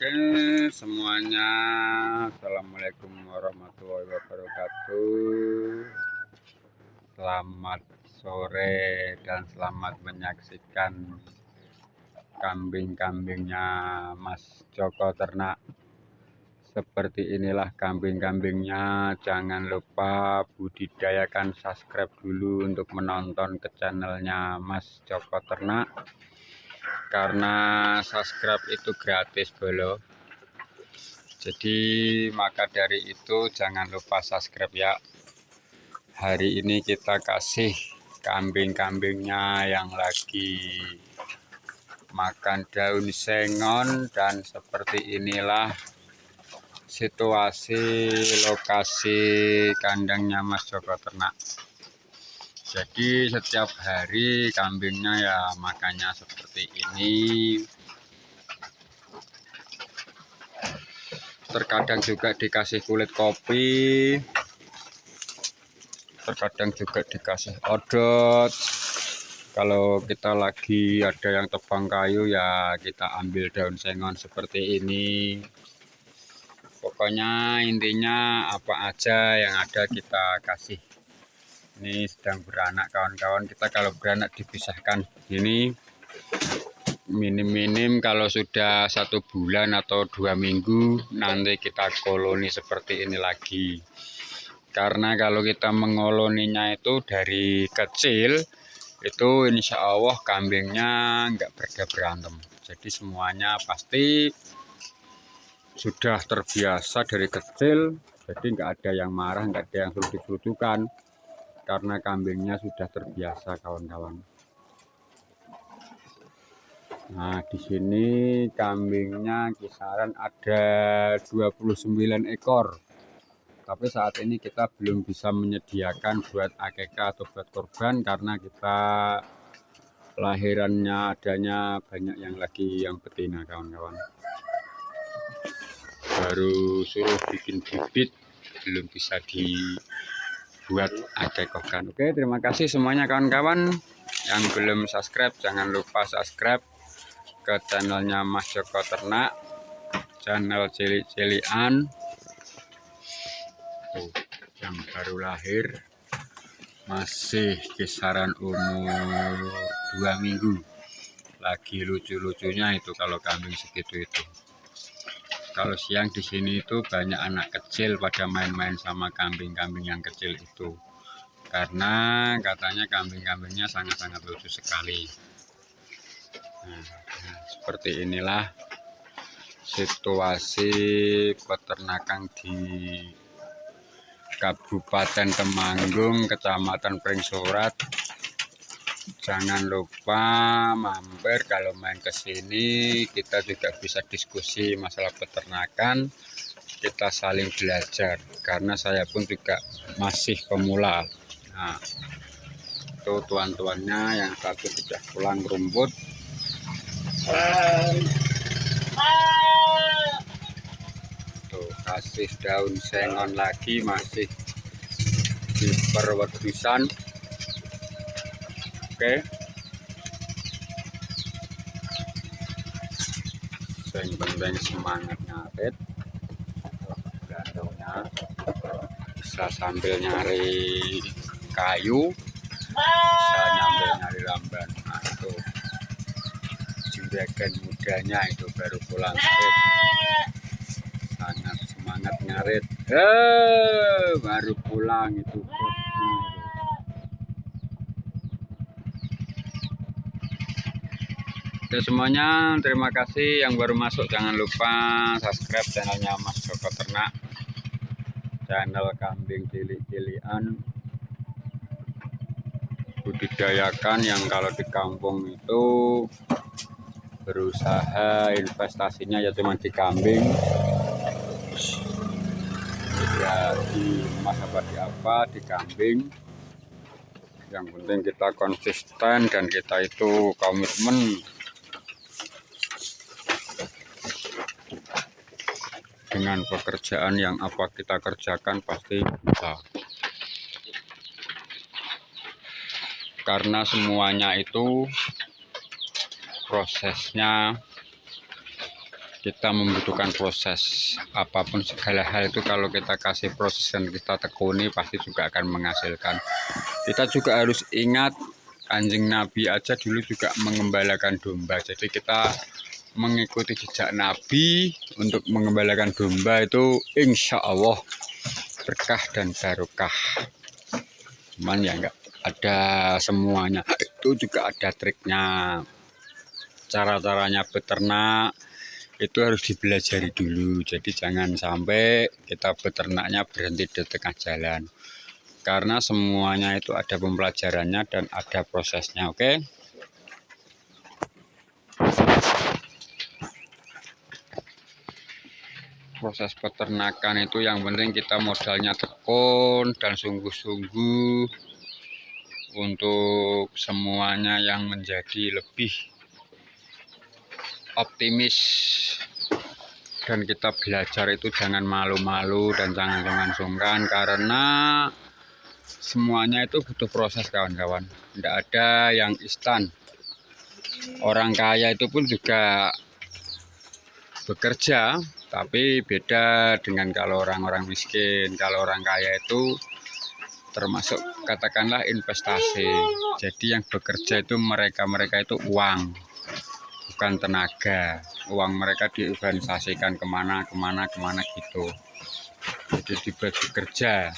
Oke semuanya, assalamualaikum warahmatullahi wabarakatuh. Selamat sore dan selamat menyaksikan kambing-kambingnya Mas Joko Ternak. Seperti inilah kambing-kambingnya. Jangan lupa budidayakan, subscribe dulu untuk menonton ke channelnya Mas Joko Ternak, karena subscribe itu gratis bolo. Jadi maka dari itu jangan lupa subscribe ya. Hari ini kita kasih kambing-kambingnya yang lagi makan daun sengon, dan seperti inilah situasi lokasi kandangnya Mas Joko Ternak. Jadi setiap hari kambingnya ya makannya seperti ini. Terkadang juga dikasih kulit kopi, terkadang juga dikasih odot. Kalau kita lagi ada yang tebang kayu ya kita ambil daun sengon seperti ini. Pokoknya intinya apa aja yang ada kita kasih. Ini sedang beranak kawan-kawan. Kita kalau beranak dipisahkan ini minim-minim kalau sudah 1 bulan atau 2 minggu nanti kita koloni seperti ini lagi. Karena kalau kita mengoloninya itu dari kecil itu insya Allah kambingnya nggak berantem. Jadi semuanya pasti sudah terbiasa dari kecil, jadi nggak ada yang marah, nggak ada yang seruduk-serudukan, karena kambingnya sudah terbiasa kawan-kawan. Nah di sini kambingnya kisaran ada 29 ekor. Tapi saat ini kita belum bisa menyediakan buat akekah atau buat korban karena kita lahirannya adanya banyak yang lagi yang betina kawan-kawan. Baru suruh bikin bibit, belum bisa dibuat akekahkan. Oke, terima kasih semuanya kawan-kawan. Yang belum subscribe jangan lupa subscribe ke channelnya Mas Joko Ternak, channel cilik-cilian yang baru lahir, masih kisaran umur 2 minggu. Lagi lucu-lucunya itu kalau kambing segitu itu. Kalau siang di sini itu banyak anak kecil pada main-main sama kambing-kambing yang kecil itu. Karena katanya kambing-kambingnya sangat-sangat lucu sekali. Nah, seperti inilah situasi peternakan di Kabupaten Temanggung, Kecamatan Pringsurat. Jangan lupa mampir kalau main ke sini, kita juga bisa diskusi masalah peternakan, kita saling belajar karena saya pun juga masih pemula. Nah, itu tuan-tuannya yang satu sudah pulang rumput. Tuh, kasih daun sengon lagi, masih di perwedusan. Oke, yang penting semangat ngarit, gandongnya bisa sambil nyari kayu, bisa nyambil nyari lamban. Nah, itu juragan mudanya itu baru pulang ngarit, sangat semangat ngarit. Baru pulang itu. Oke semuanya, terima kasih. Yang baru masuk jangan lupa subscribe channelnya Mas Joko Ternak, channel kambing cilik-cilian, budidayakan yang kalau di kampung itu berusaha investasinya ya cuma di kambing, ya di emas apa di apa di kambing. Yang penting kita konsisten dan kita itu komitmen dengan pekerjaan yang apa kita kerjakan pasti bisa. Karena semuanya itu prosesnya kita membutuhkan proses. Apapun segala hal itu kalau kita kasih proses dan kita tekuni pasti juga akan menghasilkan. Kita juga harus ingat Kanjeng Nabi aja dulu juga mengembalakan domba. Jadi kita mengikuti jejak Nabi untuk mengembalakan domba itu insya Allah berkah dan barokah. Cuman ya enggak ada semuanya, itu juga ada triknya. Cara-caranya beternak itu harus dipelajari dulu. Jadi jangan sampai kita beternaknya berhenti di tengah jalan. Karena semuanya itu ada pembelajarannya dan ada prosesnya, oke? Proses peternakan itu yang penting kita modalnya tekun dan sungguh-sungguh untuk semuanya yang menjadi lebih optimis. Dan kita belajar itu jangan malu-malu dan jangan sungkan karena semuanya itu butuh proses kawan-kawan. Tidak ada yang instan. Orang kaya itu pun juga bekerja, tapi beda dengan kalau orang-orang miskin. Kalau orang kaya itu termasuk katakanlah investasi. Jadi yang bekerja itu mereka itu uang, bukan tenaga. Uang mereka diorganisasikan kemana gitu. Jadi dibagi kerja.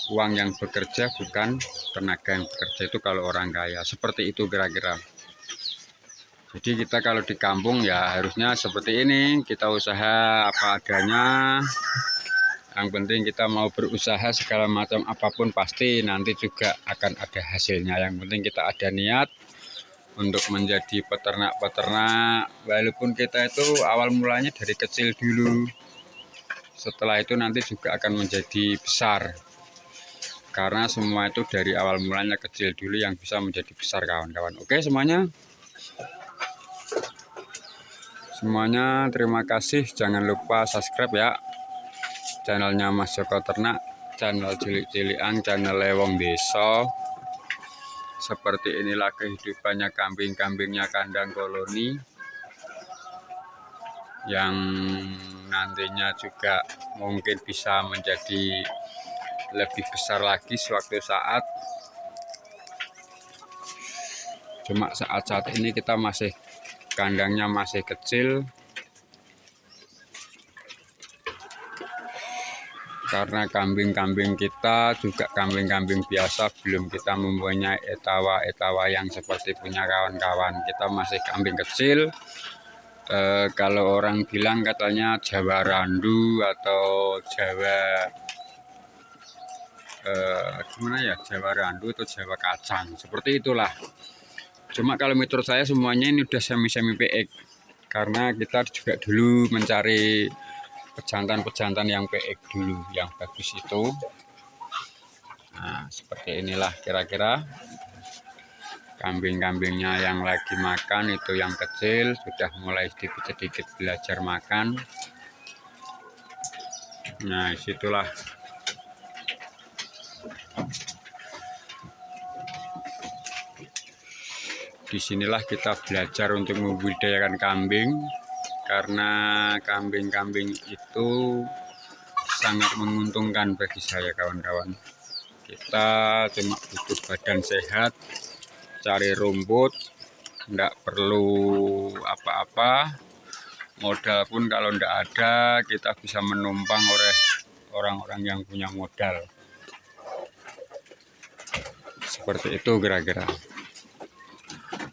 Uang yang bekerja bukan tenaga yang bekerja itu kalau orang kaya. Seperti itu kira-kira. Jadi kita kalau di kampung ya harusnya seperti ini. Kita usaha apa adanya. Yang penting kita mau berusaha segala macam apapun pasti nanti juga akan ada hasilnya. Yang penting kita ada niat untuk menjadi peternak. Walaupun kita itu awal mulanya dari kecil dulu. Setelah itu nanti juga akan menjadi besar. Karena semua itu dari awal mulanya kecil dulu yang bisa menjadi besar kawan-kawan. Oke semuanya. Semuanya terima kasih. Jangan lupa subscribe ya. Channelnya Mas Joko Ternak. Channel cilik-cilikan, channel Lewong Desa. Seperti inilah kehidupannya kambing-kambingnya kandang koloni yang nantinya juga mungkin bisa menjadi lebih besar lagi suatu saat. Cuma saat ini kita masih kandangnya masih kecil karena kambing-kambing kita juga kambing-kambing biasa, belum kita mempunyai etawa yang seperti punya kawan-kawan. Kita masih kambing kecil. Kalau orang bilang katanya Jawa Randu atau Jawa gimana ya, Jawa Randu atau Jawa Kacang, seperti itulah. Cuma kalau menurut saya semuanya ini udah semi-semi PX karena kita juga dulu mencari pejantan yang PX dulu yang bagus itu. Nah seperti inilah kira-kira kambing-kambingnya yang lagi makan itu, yang kecil sudah mulai sedikit-sedikit belajar makan. Nah situlah disinilah kita belajar untuk membudidayakan kambing. Karena kambing-kambing itu sangat menguntungkan bagi saya kawan-kawan. Kita cuma butuh badan sehat, cari rumput, tidak perlu apa-apa. Modal pun kalau tidak ada, kita bisa menumpang oleh orang-orang yang punya modal. Seperti itu kira-kira.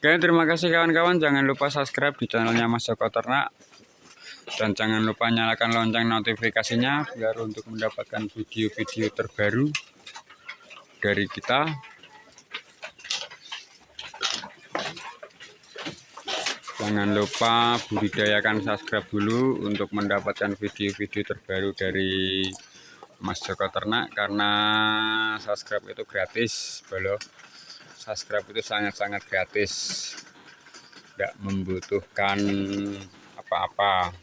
Oke, terima kasih kawan-kawan. Jangan lupa subscribe di channelnya Mas Joko Ternak. Dan jangan lupa nyalakan lonceng notifikasinya biar untuk mendapatkan video-video terbaru dari kita. Jangan lupa budidayakan subscribe dulu untuk mendapatkan video-video terbaru dari Mas Joko Ternak. Karena subscribe itu gratis, bolo. Subscribe itu sangat-sangat gratis, tidak membutuhkan apa-apa.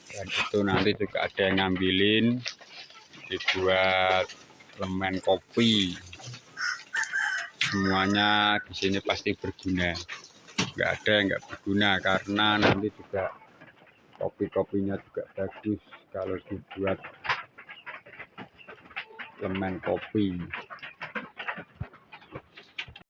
Dan itu nanti juga ada yang ngambilin dibuat lemen kopi. Semuanya di sini pasti berguna. nggak ada yang nggak berguna, karena nanti juga kopi-kopinya juga bagus kalau dibuat lemen kopi.